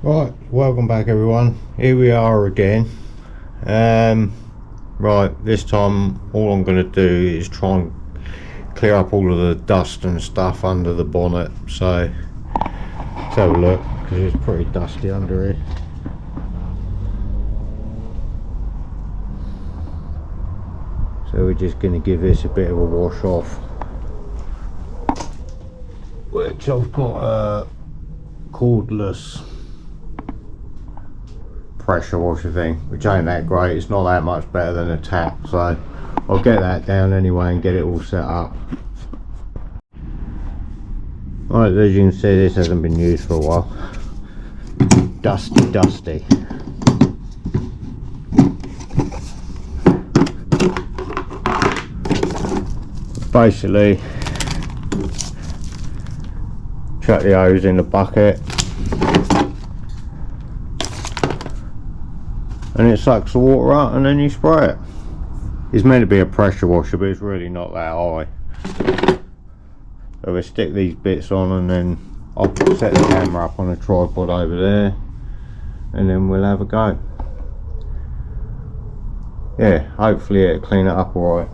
Right, welcome back everyone. Here we are again. Right, this time all I'm going to do is try and clear up all of the dust and stuff under the bonnet. So let's have a look, because it's pretty dusty under here. So we're just going to give this a bit of a wash off, which I've got a cordless pressure washer thing, which ain't that great. It's not that much better than a tap, so I'll get that down anyway and get it all set up. Right, as you can see, this hasn't been used for a while. Dusty. Basically, chuck the hose in the bucket and it sucks the water out, and then you spray it. It's meant to be a pressure washer, but it's really not that high. So we'll stick these bits on, and then I'll set the camera up on a tripod over there, and then we'll have a go. Yeah, hopefully it'll clean it up alright.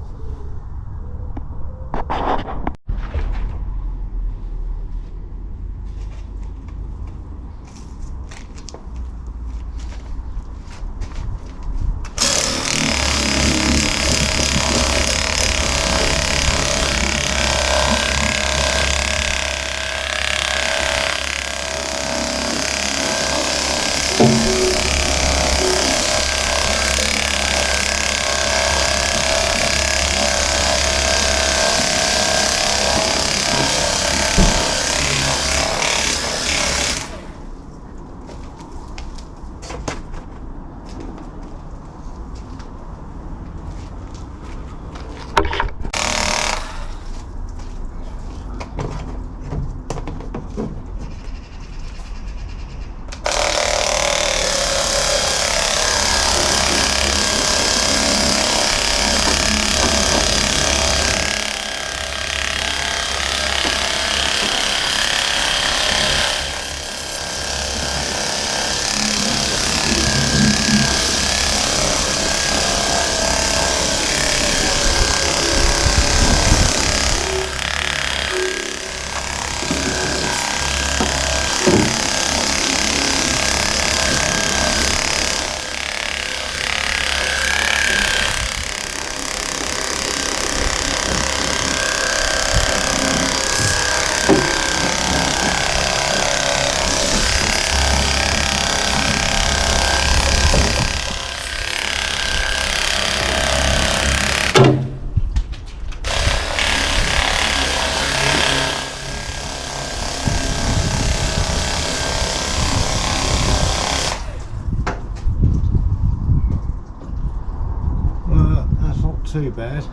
Too bad.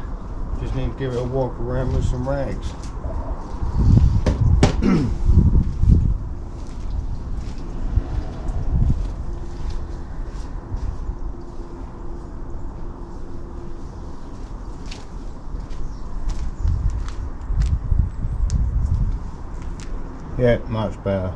Just need to give it a walk around with some rags. Yeah, much better.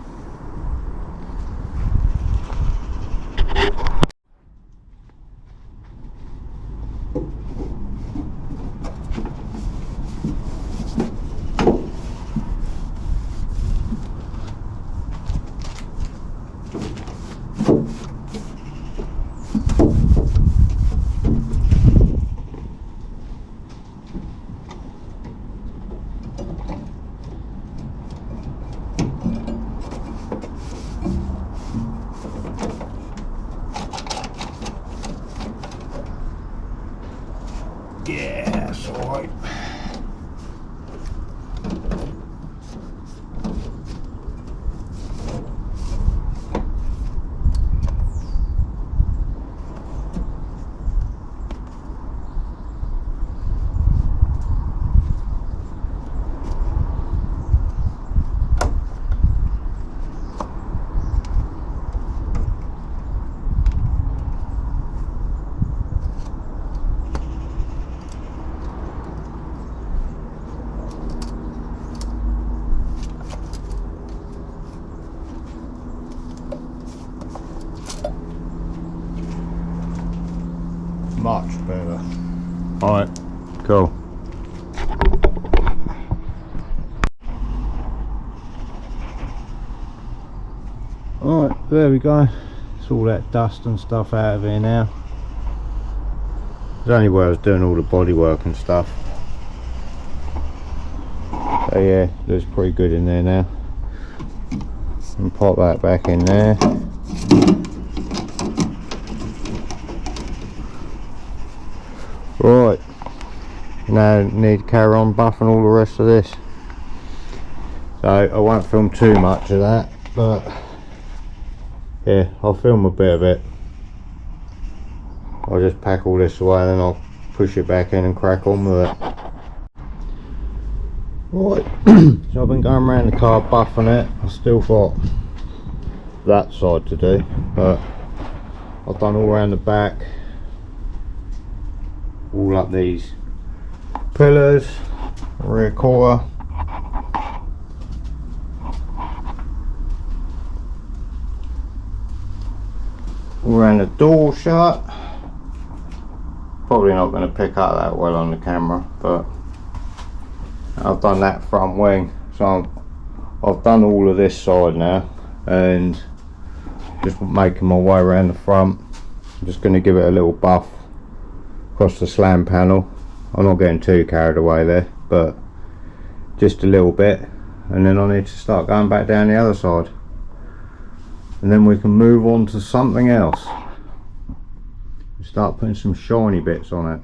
Alright, there we go. It's all that dust and stuff out of here now. It's only where I was doing all the bodywork and stuff. So yeah, looks pretty good in there now. And pop that back in there. Right, now need to carry on buffing all the rest of this. So I won't film too much of that, but yeah, I'll film a bit of it. I'll just pack all this away, then I'll push it back in and crack on with it. Right, so I've been going around the car buffing it. I've still got that side to do, but I've done all around the back, all up these pillars, rear quarter. All around the door shut. Probably not going to pick up that well on the camera, but I've done that front wing. So I've done all of this side now, and just making my way around the front. I'm just going to give it a little buff across the slam panel. I'm not getting too carried away there, but just a little bit, and then I need to start going back down the other side, and then we can move on to something else. Start putting some shiny bits on it.